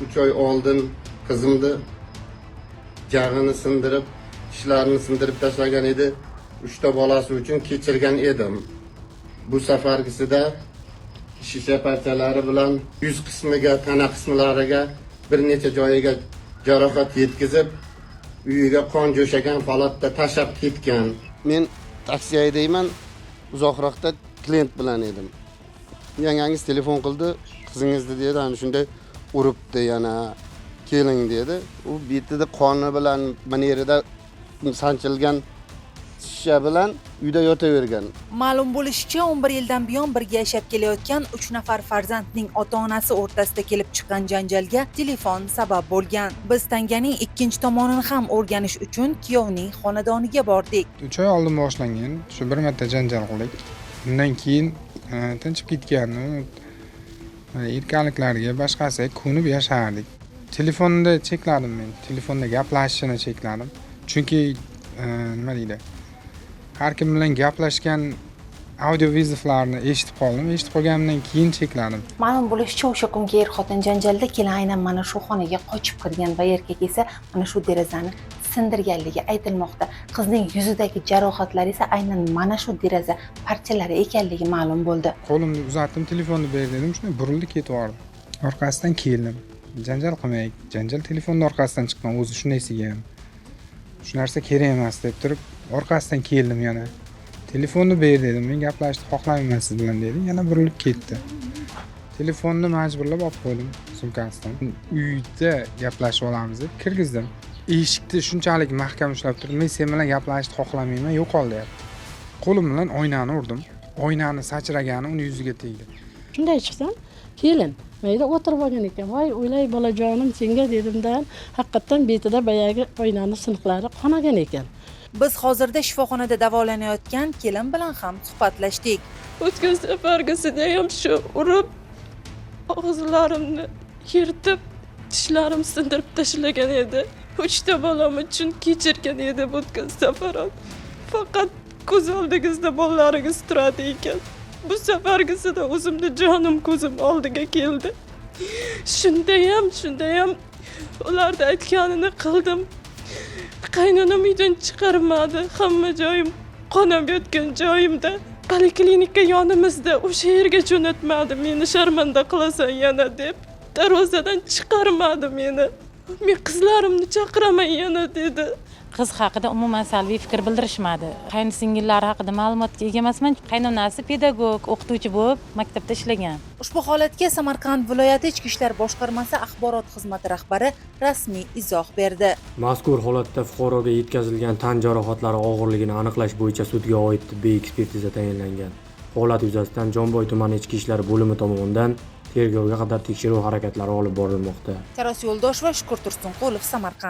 3 oy oldin qizimni jag'ini sindirib, tishlarini sindirib tashlagan edi. 3 ta bolasi uchun kechirgan edim. Bu safargisida shisha parchalari bilan yuz qismiga, tana qismlariga bir necha joyiga jarohat yetkazib, uyiga qon jo'shagan holatda tashab ketgan. Men taksi haydayman, uzoqroqda klient bilan edim. Yangangiz telefon qildi, qizingizni dedi, ana shunday uribdi yana keling dedi. U betida qoni bilan mana yerida sanchilgan shisha bilan uyda yotavergan. Ma'lum bo'lishicha, 11 yildan buyon birga yashab kelayotgan 3 nafar farzandning ota-onasi o'rtasida kelib chiqqan janjalga telefon sabab bo'lgan. Biz tanganing ikkinchi tomonini ham o'rganish uchun kuyovning xonadoniga bordik. 3 oy oldin boshlangan. Shu bir marta janjal qildik. Undan keyin tinchib ketgan. Erkaklarga boshqasiga ko'nib yashardik. Telefonda chekladim men. Telefonda gaplashishni chekladim. Chunki nima deydi? Har kim bilan gaplashgan audio viziflarni eshitib qoldim. Eshitib qolganimdan keyin chekladim. Ma'lum bo'lishicha, o'sha kungi er-xotin janjalda kelin aynan mana shu xonaga qochib kirgan va erkak esa mana shu derazani sindirganligi aytilmoqda. Qizning yuzidagi jarohatlar esa aynan mana shu deraza parchalari ekanligi ma'lum bo'ldi. Qo'limni uzatdim, telefonni ber dedim, shunday burildi ketib yubordi. Orqasidan keldim. Janjal qilmaylik. Janjal telefonning orqasidan chiqqan, o'zi shunday segan. Shu narsa kerak emas deb turib, orqasidan keldim yana. Telefonni ber dedim, men gaplashishni xohlamayman siz bilan dedi. Yana burilib ketdi. Telefonni majburlab olib qo'ydim sumkasidan. Uyda gaplashib olamiz deb kirgizdim. Eshikni shunchalik mahkam ushlab turib, men sen bilan gaplashishni xohlamayman, yo'qol deyapti. Qo'lim bilan oynani urdim. Oynani sachragani uni yuziga tegdi. Shunday chiqsam, kelin mayda o'tirib olgan ekan. Voy, o'ylay bolajonim senga dedimdan, haqiqatan betida bayagi oynani siniqlari qonagan ekan. Biz hozirda shifoxonada davolanayotgan kelin bilan ham suhbatlashdik. O'tgan safargisida ham shu urib, og'izlarimni yirtib, tishlarim sindirib tashlagan edi. 3 ta bolam uchun kechirgan edi o'tgan safar. Faqat ko'z oldingizda bolalaringiz turadi ekan. Bu safargisida o'zimni jonim ko'zim oldiga keldi. Shundayam ularda aytganini qildim. Qaynonam uydan chiqarmadi. Hamma joyim qonab yotgan joyimda. Poliklinika yonimizda, o'sha yerga jo'natmadi. Meni sharmanda qilasan yana deb. Darvozadan chiqarmadi meni. Men qizlarimni chaqiraman yana dedi. Qiz haqida umuman salbiy fikr bildirishmadi. Qaynsingillari haqida ma'lumotga ega emasman. Qaynonasi pedagog, o'qituvchi bo'lib, maktabda ishlagan. Ushbu holatga Samarqand viloyati Ichki ishlar boshqarmasi axborot xizmati rahbari rasmiy izoh berdi. Mazkur holatda fuqaroga yetkazilgan tan jarohatlari og'irligini aniqlash bo'yicha sudga oid tibbiy ekspertiza tayinlangan. Holat yuzasidan Jomboy tumani Ichki ishlar bo'limi tomonidan tergovga qadar tekshiruv harakatlari olib borilmoqda. Taros Yo'ldosheva, Shukur Tursunqulov, Samarqand.